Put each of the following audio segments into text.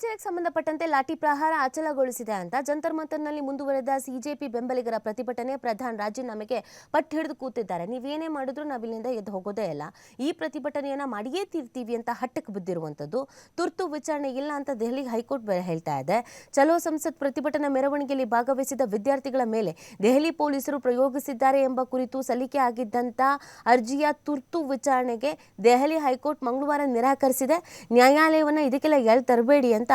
ವಿಚಾರಕ್ಕೆ ಸಂಬಂಧಪಟ್ಟಂತೆ ಲಾಠಿ ಪ್ರಹಾರ ಅಚಲಗೊಳಿಸಿದೆ ಅಂತ ಜಂತರ್ ಮಂತರ್ನಲ್ಲಿ ಮುಂದುವರೆದ ಸಿಜೆಪಿ ಬೆಂಬಲಿಗರ ಪ್ರತಿಭಟನೆ ಪ್ರಧಾನ ರಾಜೀನಾಮೆಗೆ ಪಟ್ಟು ಹಿಡಿದು ಕೂತಿದ್ದಾರೆ. ನೀವೇನೇ ಮಾಡಿದ್ರು ನಾವಿಲ್ಲಿಂದ ಎದ್ದು ಹೋಗೋದೇ ಇಲ್ಲ, ಈ ಪ್ರತಿಭಟನೆಯನ್ನ ಮಾಡಿಯೇ ತೀರ್ತೀವಿ ಅಂತ ಹಟ್ಟಕ್ಕೆ ಬಿದ್ದಿರುವಂಥದ್ದು. ತುರ್ತು ವಿಚಾರಣೆ ಇಲ್ಲ ಅಂತ ದೆಹಲಿ ಹೈಕೋರ್ಟ್ ಹೇಳ್ತಾ ಇದೆ. ಚಲೋ ಸಂಸತ್ ಪ್ರತಿಭಟನಾ ಮೆರವಣಿಗೆಯಲ್ಲಿ ಭಾಗವಹಿಸಿದ ವಿದ್ಯಾರ್ಥಿಗಳ ಮೇಲೆ ದೆಹಲಿ ಪೊಲೀಸರು ಪ್ರಯೋಗಿಸಿದ್ದಾರೆ ಎಂಬ ಕುರಿತು ಸಲ್ಲಿಕೆ ಆಗಿದ್ದಂಥ ಅರ್ಜಿಯ ತುರ್ತು ವಿಚಾರಣೆಗೆ ದೆಹಲಿ ಹೈಕೋರ್ಟ್ ಮಂಗಳವಾರ ನಿರಾಕರಿಸಿದೆ. ನ್ಯಾಯಾಲಯವನ್ನು ಇದಕ್ಕೆಲ್ಲ ತರಬೇಡಿ ಅಂತ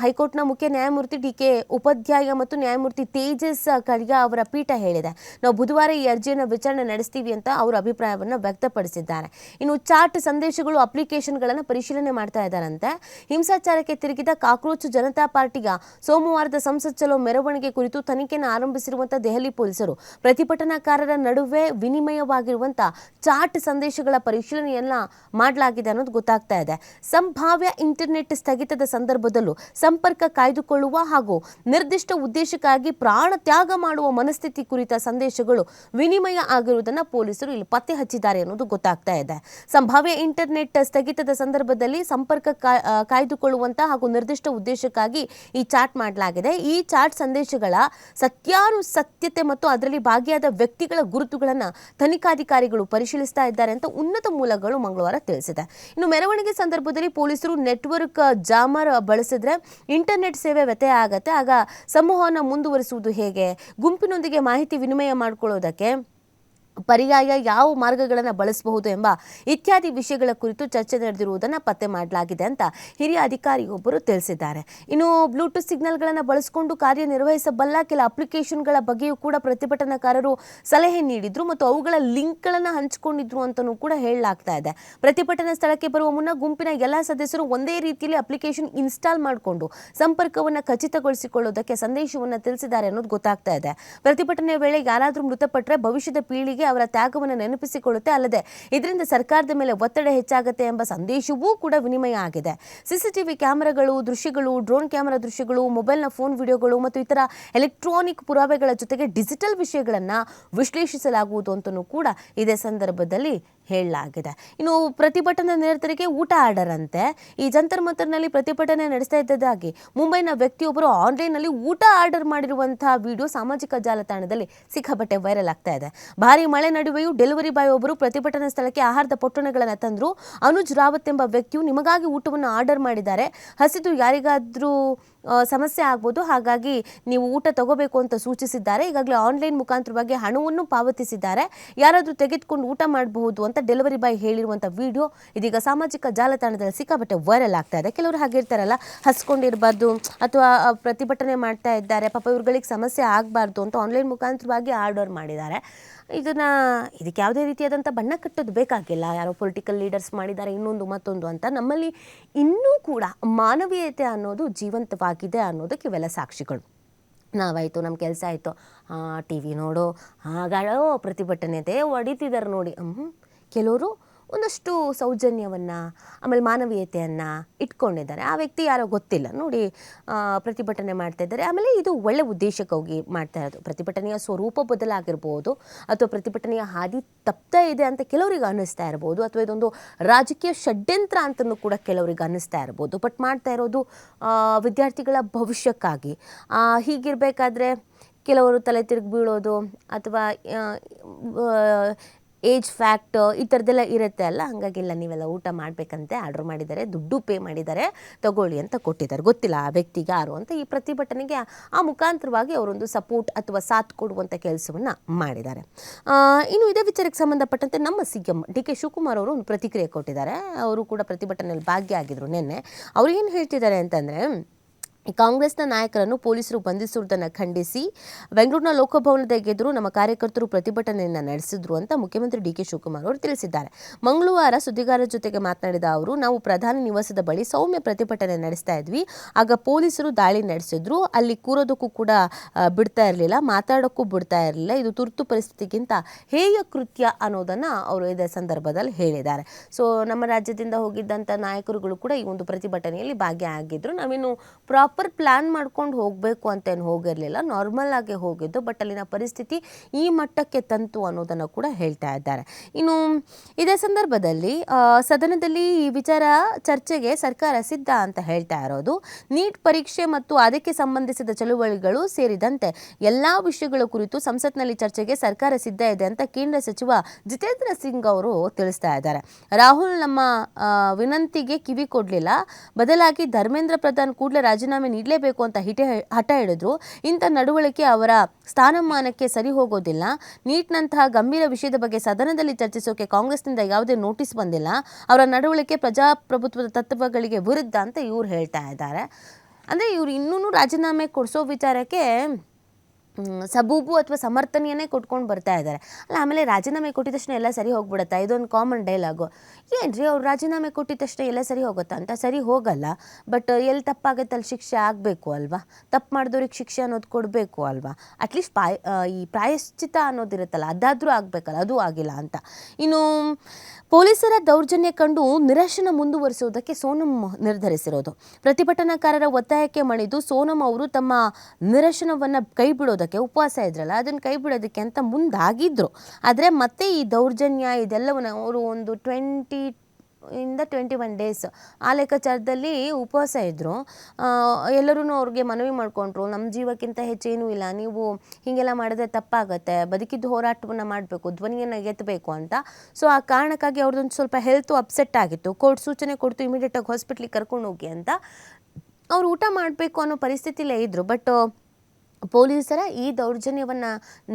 ಹೈಕೋರ್ಟ್ನ ಮುಖ್ಯ ನ್ಯಾಯಮೂರ್ತಿ ಡಿ.ಕೆ. ಉಪಾಧ್ಯಾಯ ಮತ್ತು ನ್ಯಾಯಮೂರ್ತಿ ತೇಜಸ್ ಕಳಿಯಾ ಅವರ ಪೀಠ ಹೇಳಿದೆ. ನಾವು ಬುಧವಾರ ಈ ಅರ್ಜಿಯನ್ನು ವಿಚಾರಣೆ ನಡೆಸ್ತೀವಿ ಅಂತ ಅವರ ಅಭಿಪ್ರಾಯವನ್ನು ವ್ಯಕ್ತಪಡಿಸಿದ್ದಾರೆ. ಇನ್ನು ಚಾಟ್ ಸಂದೇಶಗಳು ಅಪ್ಲಿಕೇಶನ್ಗಳನ್ನು ಪರಿಶೀಲನೆ ಮಾಡ್ತಾ ಇದ್ದಾರಂತೆ. ಹಿಂಸಾಚಾರಕ್ಕೆ ತಿರುಗಿದ ಕಾಕ್ರೋಚ್ ಜನತಾ ಪಾರ್ಟಿಯ ಸೋಮವಾರದ ಸಂಸತ್ ಚಲೋ ಮೆರವಣಿಗೆ ಕುರಿತು ತನಿಖೆಯನ್ನು ಆರಂಭಿಸಿರುವಂತಹ ದೆಹಲಿ ಪೊಲೀಸರು ಪ್ರತಿಭಟನಾಕಾರರ ನಡುವೆ ವಿನಿಮಯವಾಗಿರುವಂತಹ ಚಾಟ್ ಸಂದೇಶಗಳ ಪರಿಶೀಲನೆಯನ್ನ ಮಾಡಲಾಗಿದೆ ಅನ್ನೋದು ಗೊತ್ತಾಗ್ತಾ ಇದೆ. ಸಂಭಾವ್ಯ ಇಂಟರ್ನೆಟ್ ಸ್ಥಗಿತದ ಸಂದರ್ಭದಲ್ಲೂ ಸಂಪರ್ಕ ಕಾಯ್ದುಕೊಳ್ಳುವ ಹಾಗೂ ನಿರ್ದಿಷ್ಟ ಉದ್ದೇಶಕ್ಕಾಗಿ ಪ್ರಾಣ ತ್ಯಾಗ ಮಾಡುವ ಮನಸ್ಥಿತಿ ಕುರಿತ ಸಂದೇಶಗಳು ವಿನಿಮಯ ಆಗಿರುವುದನ್ನು ಪೊಲೀಸರು ಇಲ್ಲಿ ಪತ್ತೆ ಹಚ್ಚಿದ್ದಾರೆ ಅನ್ನೋದು ಗೊತ್ತಾಗ್ತಾ ಇದೆ. ಸಂಭಾವ್ಯ ಇಂಟರ್ನೆಟ್ ಸ್ಥಗಿತದ ಸಂದರ್ಭದಲ್ಲಿ ಸಂಪರ್ಕ ಕಾಯ್ದುಕೊಳ್ಳುವಂತಹ ಹಾಗೂ ನಿರ್ದಿಷ್ಟ ಉದ್ದೇಶಕ್ಕಾಗಿ ಈ ಚಾಟ್ ಮಾಡಲಾಗಿದೆ. ಈ ಚಾಟ್ ಸಂದೇಶಗಳ ಸತ್ಯಾನುಸತ್ಯತೆ ಮತ್ತು ಅದರಲ್ಲಿ ಭಾಗಿಯಾದ ವ್ಯಕ್ತಿಗಳ ಗುರುತುಗಳನ್ನು ತನಿಖಾಧಿಕಾರಿಗಳು ಪರಿಶೀಲಿಸ್ತಾ ಇದ್ದಾರೆ ಅಂತ ಉನ್ನತ ಮೂಲಗಳು ಮಂಗಳವಾರ ತಿಳಿಸಿದೆ. ಇನ್ನು ಮೆರವಣಿಗೆ ಸಂದರ್ಭದಲ್ಲಿ ಪೊಲೀಸರು ನೆಟ್ವರ್ಕ್ ಜಾಮರ್ ಬಳಸಿದ್ರೆ ಇಂಟರ್ನೆಟ್ ಸೇವೆ ವ್ಯತ್ಯಯ ಆಗತ್ತೆ. ಆಗ ಸಂವಹನ ಮುಂದುವರಿಸುವುದು ಹೇಗೆ? ಗುಂಪಿನೊಂದಿಗೆ ಮಾಹಿತಿ ವಿನಿಮಯ ಮಾಡಿಕೊಳ್ಳೋದಕ್ಕೆ ಪರ್ಯಾಯ ಯಾವ ಮಾರ್ಗಗಳನ್ನು ಬಳಸಬಹುದು ಎಂಬ ಇತ್ಯಾದಿ ವಿಷಯಗಳ ಕುರಿತು ಚರ್ಚೆ ನಡೆದಿರುವುದನ್ನು ಪತ್ತೆ ಮಾಡಲಾಗಿದೆ ಅಂತ ಹಿರಿಯ ಅಧಿಕಾರಿಯೊಬ್ಬರು ತಿಳಿಸಿದ್ದಾರೆ. ಇನ್ನು ಬ್ಲೂಟೂತ್ ಸಿಗ್ನಲ್ಗಳನ್ನು ಬಳಸಿಕೊಂಡು ಕಾರ್ಯನಿರ್ವಹಿಸಬಲ್ಲ ಕೆಲ ಅಪ್ಲಿಕೇಶನ್ಗಳ ಬಗ್ಗೆಯೂ ಕೂಡ ಪ್ರತಿಭಟನಾಕಾರರು ಸಲಹೆ ನೀಡಿದ್ರು ಮತ್ತು ಅವುಗಳ ಲಿಂಕ್ಗಳನ್ನು ಹಂಚಿಕೊಂಡಿದ್ರು ಅಂತಲೂ ಕೂಡ ಹೇಳಲಾಗ್ತಾ ಇದೆ. ಪ್ರತಿಭಟನಾ ಸ್ಥಳಕ್ಕೆ ಬರುವ ಮುನ್ನ ಗುಂಪಿನ ಎಲ್ಲ ಸದಸ್ಯರು ಒಂದೇ ರೀತಿಯಲ್ಲಿ ಅಪ್ಲಿಕೇಶನ್ ಇನ್ಸ್ಟಾಲ್ ಮಾಡಿಕೊಂಡು ಸಂಪರ್ಕವನ್ನು ಖಚಿತಗೊಳಿಸಿಕೊಳ್ಳುವುದಕ್ಕೆ ಸಂದೇಶವನ್ನು ತಿಳಿಸಿದ್ದಾರೆ ಅನ್ನೋದು ಗೊತ್ತಾಗ್ತಾ ಇದೆ. ಪ್ರತಿಭಟನೆ ವೇಳೆ ಯಾರಾದರೂ ಮೃತಪಟ್ಟರೆ ಭವಿಷ್ಯದ ಪೀಳಿಗೆ ಅವರ ತ್ಯಾಗವನ್ನು ನೆನಪಿಸಿಕೊಳ್ಳುತ್ತೆ, ಅಲ್ಲದೆ ಇದರಿಂದ ಸರ್ಕಾರದ ಮೇಲೆ ಒತ್ತಡ ಹೆಚ್ಚಾಗುತ್ತೆ ಎಂಬ ಸಂದೇಶವೂ ಕೂಡ ವಿನಿಮಯ ಆಗಿದೆ. ಸಿಸಿಟಿವಿ ಕ್ಯಾಮೆರಾಗಳು ದೃಶ್ಯಗಳು, ಡ್ರೋನ್ ಕ್ಯಾಮೆರಾ ದೃಶ್ಯಗಳು, ಮೊಬೈಲ್ನ ಫೋನ್ ವಿಡಿಯೋಗಳು ಮತ್ತು ಇತರ ಎಲೆಕ್ಟ್ರಾನಿಕ್ ಪುರಾವೆಗಳ ಜೊತೆಗೆ ಡಿಜಿಟಲ್ ವಿಷಯಗಳನ್ನು ವಿಶ್ಲೇಷಿಸಲಾಗುವುದು ಅಂತಲೂ ಕೂಡ ಇದೇ ಸಂದರ್ಭದಲ್ಲಿ ಹೇಳಲಾಗಿದೆ. ಇನ್ನು ಪ್ರತಿಭಟನಾ ನಿರತರಿಗೆ ಊಟ ಆರ್ಡರ್ ಅಂತೆ. ಈ ಜಂತರ್ ಮಂತರ್ನಲ್ಲಿ ಪ್ರತಿಭಟನೆ ನಡೆಸ್ತಾ ಇದ್ದದ್ದಾಗಿ ಮುಂಬೈನ ವ್ಯಕ್ತಿಯೊಬ್ಬರು ಆನ್ಲೈನ್ನಲ್ಲಿ ಊಟ ಆರ್ಡರ್ ಮಾಡಿರುವಂತಹ ವಿಡಿಯೋ ಸಾಮಾಜಿಕ ಜಾಲತಾಣದಲ್ಲಿ ಸಿಕ್ಕಾಪಟ್ಟೆ ವೈರಲ್ ಆಗ್ತಾ ಇದೆ. ಭಾರಿ ಮಳೆ ನಡುವೆಯೂ ಡೆಲಿವರಿ ಬಾಯ್ ಒಬ್ಬರು ಪ್ರತಿಭಟನಾ ಸ್ಥಳಕ್ಕೆ ಆಹಾರದ ಪೊಟ್ಟಣಗಳನ್ನು ತಂದರು. ಅನುಜ್ ರಾವತ್ ಎಂಬ ವ್ಯಕ್ತಿಯು ನಿಮಗಾಗಿ ಊಟವನ್ನು ಆರ್ಡರ್ ಮಾಡಿದ್ದಾರೆ, ಹಸಿದು ಯಾರಿಗಾದರೂ ಸಮಸ್ಯೆ ಆಗ್ಬೋದು, ಹಾಗಾಗಿ ನೀವು ಊಟ ತಗೋಬೇಕು ಅಂತ ಸೂಚಿಸಿದ್ದಾರೆ. ಈಗಾಗಲೇ ಆನ್ಲೈನ್ ಮುಖಾಂತರವಾಗಿ ಹಣವನ್ನು ಪಾವತಿಸಿದ್ದಾರೆ, ಯಾರಾದರೂ ತೆಗೆದುಕೊಂಡು ಊಟ ಮಾಡಬಹುದು ಅಂತ ಡೆಲಿವರಿ ಬಾಯ್ ಹೇಳಿರುವಂಥ ವಿಡಿಯೋ ಇದೀಗ ಸಾಮಾಜಿಕ ಜಾಲತಾಣದಲ್ಲಿ ಸಿಕ್ಕಾಪಟ್ಟೆ ವೈರಲ್ ಆಗ್ತಾ ಇದೆ. ಕೆಲವರು ಹಾಗಿರ್ತಾರಲ್ಲ, ಹಸ್ಕೊಂಡಿರಬಾರ್ದು ಅಥವಾ ಪ್ರತಿಭಟನೆ ಮಾಡ್ತಾ ಇದ್ದಾರೆ, ಪಾಪ ಇವ್ರುಗಳಿಗೆ ಸಮಸ್ಯೆ ಆಗಬಾರ್ದು ಅಂತ ಆನ್ಲೈನ್ ಮುಖಾಂತರವಾಗಿ ಆರ್ಡರ್ ಮಾಡಿದ್ದಾರೆ. ಇದಕ್ಕೆ ಯಾವುದೇ ರೀತಿಯಾದಂಥ ಬಣ್ಣ ಕಟ್ಟೋದು ಬೇಕಾಗಿಲ್ಲ. ಯಾರೋ ಪೊಲಿಟಿಕಲ್ ಲೀಡರ್ಸ್ ಮಾಡಿದ್ದಾರೆ, ಇನ್ನೊಂದು ಮತ್ತೊಂದು ಅಂತ. ನಮ್ಮಲ್ಲಿ ಇನ್ನೂ ಕೂಡ ಮಾನವೀಯತೆ ಅನ್ನೋದು ಜೀವಂತವಾಗಿದೆ ಅನ್ನೋದಕ್ಕೆ ಇವೆಲ್ಲ ಸಾಕ್ಷಿಗಳು. ನಾವಾಯಿತು, ನಮ್ಮ ಕೆಲಸ ಆಯಿತು, ಟಿ ವಿ ನೋಡು, ಹಾಗಾಳೋ ಪ್ರತಿಭಟನೆ ಹೊಡಿತಿದ್ದಾರೆ ನೋಡಿ. ಕೆಲವರು ಒಂದಷ್ಟು ಸೌಜನ್ಯವನ್ನು ಆಮೇಲೆ ಮಾನವೀಯತೆಯನ್ನು ಇಟ್ಕೊಂಡಿದ್ದಾರೆ. ಆ ವ್ಯಕ್ತಿ ಯಾರೋ ಗೊತ್ತಿಲ್ಲ ನೋಡಿ, ಪ್ರತಿಭಟನೆ ಮಾಡ್ತಾ ಇದ್ದಾರೆ. ಆಮೇಲೆ ಇದು ಒಳ್ಳೆ ಉದ್ದೇಶಕ್ಕಾಗಿ ಮಾಡ್ತಾ ಇರೋದು. ಪ್ರತಿಭಟನೆಯ ಸ್ವರೂಪ ಬದಲಾಗಿರ್ಬೋದು ಅಥವಾ ಪ್ರತಿಭಟನೆಯ ಹಾದಿ ತಪ್ತಾ ಇದೆ ಅಂತ ಕೆಲವರಿಗೆ ಅನ್ನಿಸ್ತಾ ಇರ್ಬೋದು, ಅಥವಾ ಇದೊಂದು ರಾಜಕೀಯ ಷಡ್ಯಂತ್ರ ಅಂತಲೂ ಕೂಡ ಕೆಲವರಿಗೆ ಅನ್ನಿಸ್ತಾ ಇರ್ಬೋದು. ಬಟ್ ಮಾಡ್ತಾ ಇರೋದು ವಿದ್ಯಾರ್ಥಿಗಳ ಭವಿಷ್ಯಕ್ಕಾಗಿ. ಹೀಗಿರಬೇಕಾದ್ರೆ ಕೆಲವರು ತಲೆ ತಿರುಗಿ ಬೀಳೋದು ಅಥವಾ ಏಜ್ ಫ್ಯಾಕ್ಟ್ ಈ ಥರದ್ದೆಲ್ಲ ಇರುತ್ತೆ ಅಲ್ಲ, ಹಾಗಾಗಿಲ್ಲ, ನೀವೆಲ್ಲ ಊಟ ಮಾಡಬೇಕಂತೆ ಆರ್ಡರ್ ಮಾಡಿದ್ದಾರೆ, ದುಡ್ಡು ಪೇ ಮಾಡಿದ್ದಾರೆ, ತಗೊಳ್ಳಿ ಅಂತ ಕೊಟ್ಟಿದ್ದಾರೆ. ಗೊತ್ತಿಲ್ಲ ಆ ವ್ಯಕ್ತಿಗೆ ಯಾರು ಅಂತ. ಈ ಪ್ರತಿಭಟನೆಗೆ ಆ ಮುಖಾಂತರವಾಗಿ ಅವರೊಂದು ಸಪೋರ್ಟ್ ಅಥವಾ ಸಾಥ್ ಕೊಡುವಂಥ ಕೆಲಸವನ್ನು ಮಾಡಿದ್ದಾರೆ. ಇನ್ನು ಇದೇ ವಿಚಾರಕ್ಕೆ ಸಂಬಂಧಪಟ್ಟಂತೆ ನಮ್ಮ ಸಿ.ಎಂ ಡಿ.ಕೆ. ಶಿವಕುಮಾರ್ ಅವರು ಒಂದು ಪ್ರತಿಕ್ರಿಯೆ ಕೊಟ್ಟಿದ್ದಾರೆ. ಅವರು ಕೂಡ ಪ್ರತಿಭಟನೆಯಲ್ಲಿ ಭಾಗಿಯಾಗಿದ್ದರು ನಿನ್ನೆ. ಅವರು ಏನು ಹೇಳ್ತಿದ್ದಾರೆ ಅಂತಂದರೆ, ಕಾಂಗ್ರೆಸ್ನ ನಾಯಕರನ್ನು ಪೊಲೀಸರು ಬಂಧಿಸುವುದನ್ನು ಖಂಡಿಸಿ ಬೆಂಗಳೂರಿನ ಲೋಕಭವನದ ಎದುರು ನಮ್ಮ ಕಾರ್ಯಕರ್ತರು ಪ್ರತಿಭಟನೆಯನ್ನು ನಡೆಸಿದ್ರು ಅಂತ ಮುಖ್ಯಮಂತ್ರಿ ಡಿ.ಕೆ. ಶಿವಕುಮಾರ್ ಅವರು ತಿಳಿಸಿದ್ದಾರೆ. ಮಂಗಳವಾರ ಸುದ್ದಿಗಾರರ ಜೊತೆಗೆ ಮಾತನಾಡಿದ ಅವರು, ನಾವು ಪ್ರಧಾನಿ ನಿವಾಸದ ಬಳಿ ಸೌಮ್ಯ ಪ್ರತಿಭಟನೆ ನಡೆಸ್ತಾ ಇದ್ವಿ, ಆಗ ಪೊಲೀಸರು ದಾಳಿ ನಡೆಸಿದ್ರು. ಅಲ್ಲಿ ಕೂರೋದಕ್ಕೂ ಕೂಡ ಬಿಡ್ತಾ ಇರಲಿಲ್ಲ, ಮಾತಾಡೋಕ್ಕೂ ಬಿಡ್ತಾ ಇರಲಿಲ್ಲ. ಇದು ತುರ್ತು ಪರಿಸ್ಥಿತಿಗಿಂತ ಹೇಯ ಕೃತ್ಯ ಅನ್ನೋದನ್ನು ಅವರು ಇದೇ ಸಂದರ್ಭದಲ್ಲಿ ಹೇಳಿದ್ದಾರೆ. ಸೊ ನಮ್ಮ ರಾಜ್ಯದಿಂದ ಹೋಗಿದ್ದಂಥ ನಾಯಕರುಗಳು ಕೂಡ ಈ ಒಂದು ಪ್ರತಿಭಟನೆಯಲ್ಲಿ ಭಾಗಿಯಾಗಿದ್ದರು. ನಾವಿನ್ನು ಪ್ರಾಪರ್ ಪ್ಲ್ಯಾನ್ ಮಾಡ್ಕೊಂಡು ಹೋಗಬೇಕು ಅಂತೇನು ಹೋಗಿರಲಿಲ್ಲ, ನಾರ್ಮಲ್ ಆಗಿ ಹೋಗಿದ್ದು. ಬಟ್ ಅಲ್ಲಿನ ಪರಿಸ್ಥಿತಿ ಈ ಮಟ್ಟಕ್ಕೆ ತಂತು ಅನ್ನೋದನ್ನು ಕೂಡ ಹೇಳ್ತಾ ಇದ್ದಾರೆ. ಇನ್ನು ಇದೇ ಸಂದರ್ಭದಲ್ಲಿ ಸದನದಲ್ಲಿ ಈ ವಿಚಾರ ಚರ್ಚೆಗೆ ಸರ್ಕಾರ ಸಿದ್ಧ ಅಂತ ಹೇಳ್ತಾ ಇರೋದು. ನೀಟ್ ಪರೀಕ್ಷೆ ಮತ್ತು ಅದಕ್ಕೆ ಸಂಬಂಧಿಸಿದ ಚಳುವಳಿಗಳು ಸೇರಿದಂತೆ ಎಲ್ಲ ವಿಷಯಗಳ ಕುರಿತು ಸಂಸತ್ನಲ್ಲಿ ಚರ್ಚೆಗೆ ಸರ್ಕಾರ ಸಿದ್ಧ ಇದೆ ಅಂತ ಕೇಂದ್ರ ಸಚಿವ ಜಿತೇಂದ್ರ ಸಿಂಗ್ ಅವರು ತಿಳಿಸ್ತಾ ಇದ್ದಾರೆ. ರಾಹುಲ್ ನಮ್ಮ ವಿನಂತಿಗೆ ಕಿವಿ ಕೊಡಲಿಲ್ಲ, ಬದಲಾಗಿ ಧರ್ಮೇಂದ್ರ ಪ್ರಧಾನ್ ಕೂಡಲೇ ರಾಜೀನಾಮೆ ನೀಡಲೇಬೇಕು ಅಂತ ಹಠ ಹಿಡಿದ್ರು. ಇಂಥ ನಡವಳಿಕೆ ಅವರ ಸ್ಥಾನಮಾನಕ್ಕೆ ಸರಿ ಹೋಗೋದಿಲ್ಲ. ನೀಟ್ನಂತಹ ಗಂಭೀರ ವಿಷಯದ ಬಗ್ಗೆ ಸದನದಲ್ಲಿ ಚರ್ಚಿಸೋಕೆ ಕಾಂಗ್ರೆಸ್ನಿಂದ ಯಾವುದೇ ನೋಟಿಸ್ ಬಂದಿಲ್ಲ. ಅವರ ನಡವಳಿಕೆ ಪ್ರಜಾಪ್ರಭುತ್ವದ ತತ್ವಗಳಿಗೆ ವಿರುದ್ಧ ಅಂತ ಇವ್ರು ಹೇಳ್ತಾ ಇದ್ದಾರೆ. ಅಂದರೆ ಇವ್ರು ಇನ್ನೂ ರಾಜೀನಾಮೆ ಕೊಡಿಸೋ ವಿಚಾರಕ್ಕೆ ಸಬೂಬು ಅಥವಾ ಸಮರ್ಥನೆಯನ್ನೇ ಕೊಟ್ಕೊಂಡು ಬರ್ತಾ ಇದ್ದಾರೆ. ಅಲ್ಲ, ಆಮೇಲೆ ರಾಜೀನಾಮೆ ಕೊಟ್ಟಿದ ತಕ್ಷಣ ಎಲ್ಲ ಸರಿ ಹೋಗ್ಬಿಡುತ್ತಾ? ಇದೊಂದು ಕಾಮನ್ ಡೈಲಾಗು. ಏನ್ರಿ ಅವ್ರು ರಾಜೀನಾಮೆ ಕೊಟ್ಟಿದ ತಕ್ಷಣ ಎಲ್ಲ ಸರಿ ಹೋಗುತ್ತಾ ಅಂತ? ಸರಿ ಹೋಗಲ್ಲ. ಬಟ್ ಎಲ್ಲಿ ತಪ್ಪಾಗುತ್ತೆ ಅಲ್ಲಿ ಶಿಕ್ಷೆ ಆಗಬೇಕು ಅಲ್ವಾ? ತಪ್ಪು ಮಾಡಿದವ್ರಿಗೆ ಶಿಕ್ಷೆ ಅನ್ನೋದು ಕೊಡಬೇಕು ಅಲ್ವಾ? ಅಟ್ಲೀಸ್ಟ್ ಈ ಪ್ರಾಯಶ್ಚಿತ ಅನ್ನೋದಿರುತ್ತಲ್ಲ, ಅದಾದರೂ ಆಗಬೇಕಲ್ಲ, ಅದು ಆಗಿಲ್ಲ ಅಂತ. ಇನ್ನು ಪೊಲೀಸರ ದೌರ್ಜನ್ಯ ಕಂಡು ನಿರಶನ ಮುಂದುವರಿಸುವುದಕ್ಕೆ ಸೋನಂ ನಿರ್ಧರಿಸಿರೋದು. ಪ್ರತಿಭಟನಾಕಾರರ ಒತ್ತಾಯಕ್ಕೆ ಮಣಿದು ಸೋನಂ ಅವರು ತಮ್ಮ ನಿರಶನವನ್ನು ಕೈ ಬಿಡೋದಕ್ಕೆ, ಉಪವಾಸ ಇದ್ರಲ್ಲ ಅದನ್ನು ಕೈ ಬಿಡೋದಕ್ಕೆ ಅಂತ ಮುಂದಾಗಿದ್ರು. ಆದರೆ ಮತ್ತೆ ಈ ದೌರ್ಜನ್ಯ ಇದೆಲ್ಲವನ್ನು ಅವರು ಒಂದು 21 ಡೇಸ್ ಆ ಲೆಕ್ಕಾಚಾರದಲ್ಲಿ ಉಪವಾಸ ಇದ್ದರು. ಎಲ್ಲರೂ ಅವ್ರಿಗೆ ಮನವಿ ಮಾಡಿಕೊಂಡ್ರು, ನಮ್ಮ ಜೀವಕ್ಕಿಂತ ಹೆಚ್ಚೇನೂ ಇಲ್ಲ, ನೀವು ಹೀಗೆಲ್ಲ ಮಾಡಿದ್ರೆ ತಪ್ಪಾಗತ್ತೆ, ಬದುಕಿದ್ದು ಹೋರಾಟವನ್ನು ಮಾಡಬೇಕು, ಧ್ವನಿಯನ್ನು ಎತ್ತಬೇಕು ಅಂತ. ಸೊ ಆ ಕಾರಣಕ್ಕಾಗಿ ಅವ್ರದ್ದೊಂದು ಸ್ವಲ್ಪ ಹೆಲ್ತು ಅಪ್ಸೆಟ್ ಆಗಿತ್ತು. ಕೋರ್ಟ್ ಸೂಚನೆ ಕೊಡ್ತು, ಇಮಿಡಿಯೇಟಾಗಿ ಹಾಸ್ಪಿಟ್ಲಿಗೆ ಕರ್ಕೊಂಡು ಹೋಗಿ ಅಂತ. ಅವ್ರು ಊಟ ಮಾಡಬೇಕು ಅನ್ನೋ ಪರಿಸ್ಥಿತಿಲೇ ಇದ್ದರು. ಬಟ್ ಪೊಲೀಸರ ಈ ದೌರ್ಜನ್ಯವನ್ನು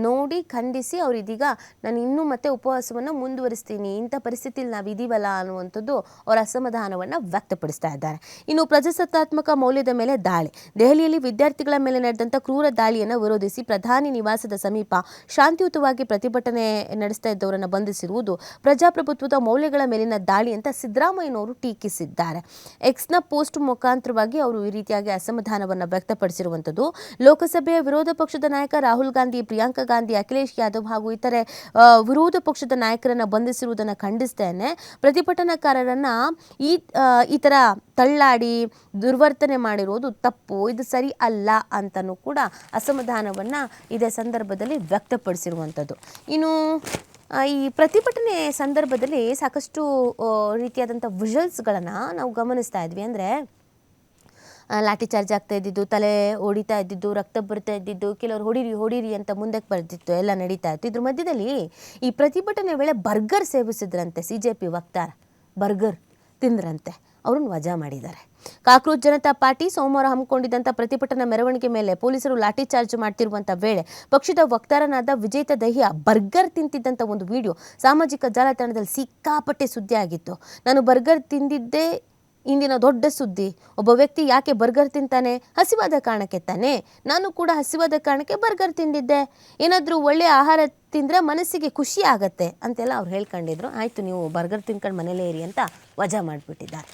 ನೋಡಿ ಖಂಡಿಸಿ ಅವರು ಇದೀಗ ನಾನು ಇನ್ನೂ ಮತ್ತೆ ಉಪವಾಸವನ್ನು ಮುಂದುವರಿಸ್ತೀನಿ, ಇಂಥ ಪರಿಸ್ಥಿತಿಯಲ್ಲಿ ನಾವು ಇದೀವಲ್ಲ ಅನ್ನುವಂಥದ್ದು ಅವರ ಅಸಮಾಧಾನವನ್ನು ವ್ಯಕ್ತಪಡಿಸ್ತಾ ಇದ್ದಾರೆ. ಇನ್ನು ಪ್ರಜಾಸತ್ತಾತ್ಮಕ ಮೌಲ್ಯದ ಮೇಲೆ ದಾಳಿ. ದೆಹಲಿಯಲ್ಲಿ ವಿದ್ಯಾರ್ಥಿಗಳ ಮೇಲೆ ನಡೆದಂಥ ಕ್ರೂರ ದಾಳಿಯನ್ನು ವಿರೋಧಿಸಿ ಪ್ರಧಾನಿ ನಿವಾಸದ ಸಮೀಪ ಶಾಂತಿಯುತವಾಗಿ ಪ್ರತಿಭಟನೆ ನಡೆಸ್ತಾ ಇದ್ದವರನ್ನು ಬಂಧಿಸಿರುವುದು ಪ್ರಜಾಪ್ರಭುತ್ವದ ಮೌಲ್ಯಗಳ ಮೇಲಿನ ದಾಳಿ ಅಂತ ಸಿದ್ದರಾಮಯ್ಯನವರು ಟೀಕಿಸಿದ್ದಾರೆ. ಎಕ್ಸ್ನ ಪೋಸ್ಟ್ ಮುಖಾಂತರವಾಗಿ ಅವರು ಈ ರೀತಿಯಾಗಿ ಅಸಮಾಧಾನವನ್ನು ವ್ಯಕ್ತಪಡಿಸಿರುವಂಥದ್ದು. ಲೋಕಸಭೆಯ ವಿರೋಧ ಪಕ್ಷದ ನಾಯಕ ರಾಹುಲ್ ಗಾಂಧಿ, ಪ್ರಿಯಾಂಕಾ ಗಾಂಧಿ, ಅಖಿಲೇಶ್ ಯಾದವ್ ಹಾಗೂ ಇತರೆ ವಿರೋಧ ಪಕ್ಷದ ನಾಯಕರನ್ನ ಬಂಧಿಸಿರುವುದನ್ನು ಖಂಡಿಸ್ತೇನೆ. ಪ್ರತಿಭಟನಾಕಾರರನ್ನ ಈ ಥರ ತಳ್ಳಾಡಿ ದುರ್ವರ್ತನೆ ಮಾಡಿರೋದು ತಪ್ಪು, ಇದು ಸರಿ ಅಲ್ಲ ಅಂತಲೂ ಕೂಡ ಅಸಮಾಧಾನವನ್ನು ಇದೇ ಸಂದರ್ಭದಲ್ಲಿ ವ್ಯಕ್ತಪಡಿಸಿರುವಂಥದ್ದು. ಇನ್ನು ಈ ಪ್ರತಿಭಟನೆ ಸಂದರ್ಭದಲ್ಲಿ ಸಾಕಷ್ಟು ರೀತಿಯಾದಂಥ ವಿಜುವಲ್ಸ್ಗಳನ್ನು ನಾವು ಗಮನಿಸ್ತಾ ಇದ್ವಿ. ಅಂದರೆ ಲಾಠಿ ಚಾರ್ಜ್ ಆಗ್ತಾ ಇದ್ದಿದ್ದು, ತಲೆ ಹೊಡಿತಾ ಇದ್ದಿದ್ದು, ರಕ್ತ ಬರ್ತಾ ಇದ್ದಿದ್ದು, ಕೆಲವರು ಹೊಡೀರಿ ಅಂತ ಮುಂದಕ್ಕೆ ಬರ್ತಿತ್ತು, ಎಲ್ಲ ನಡೀತಾ ಇತ್ತು. ಇದ್ರ ಮಧ್ಯದಲ್ಲಿ ಈ ಪ್ರತಿಭಟನೆ ವೇಳೆ ಬರ್ಗರ್ ಸೇವಿಸಿದ್ರಂತೆ CJP ವಕ್ತಾರ, ಬರ್ಗರ್ ತಿಂದ್ರಂತೆ, ಅವ್ರನ್ನ ವಜಾ ಮಾಡಿದ್ದಾರೆ. ಕಾಕ್ರೋಚ್ ಜನತಾ ಪಾರ್ಟಿ ಸೋಮವಾರ ಹಮ್ಮಿಕೊಂಡಿದ್ದಂಥ ಪ್ರತಿಭಟನಾ ಮೆರವಣಿಗೆ ಮೇಲೆ ಪೊಲೀಸರು ಲಾಠಿ ಚಾರ್ಜ್ ಮಾಡ್ತಿರುವಂಥ ವೇಳೆ ಪಕ್ಷದ ವಕ್ತಾರನಾದ ವಿಜೇತ ದಹಿಯಾ ಬರ್ಗರ್ ತಿಂತಿದ್ದಂಥ ಒಂದು ವಿಡಿಯೋ ಸಾಮಾಜಿಕ ಜಾಲತಾಣದಲ್ಲಿ ಸಿಕ್ಕಾಪಟ್ಟೆ ಸುದ್ದಿ ಆಗಿತ್ತು. ನಾನು ಬರ್ಗರ್ ತಿಂದಿದ್ದೇ ಇಂದಿನ ದೊಡ್ಡ ಸುದ್ದಿ. ಒಬ್ಬ ವ್ಯಕ್ತಿ ಯಾಕೆ ಬರ್ಗರ್ ತಿಂತಾನೆ? ಹಸಿವಾದ ಕಾರಣಕ್ಕೆ ತಾನೆ. ನಾನು ಕೂಡ ಹಸಿವಾದ ಕಾರಣಕ್ಕೆ ಬರ್ಗರ್ ತಿಂದಿದ್ದೆ. ಏನಾದರೂ ಒಳ್ಳೆಯ ಆಹಾರ ತಿಂದರೆ ಮನಸ್ಸಿಗೆ ಖುಷಿ ಆಗತ್ತೆ ಅಂತೆಲ್ಲ ಅವ್ರು ಹೇಳ್ಕೊಂಡಿದ್ರು. ಆಯಿತು, ನೀವು ಬರ್ಗರ್ ತಿನ್ಕೊಂಡು ಮನೇಲೇ ಇರಿ ಅಂತ ವಜಾ ಮಾಡಿಬಿಟ್ಟಿದ್ದಾರೆ.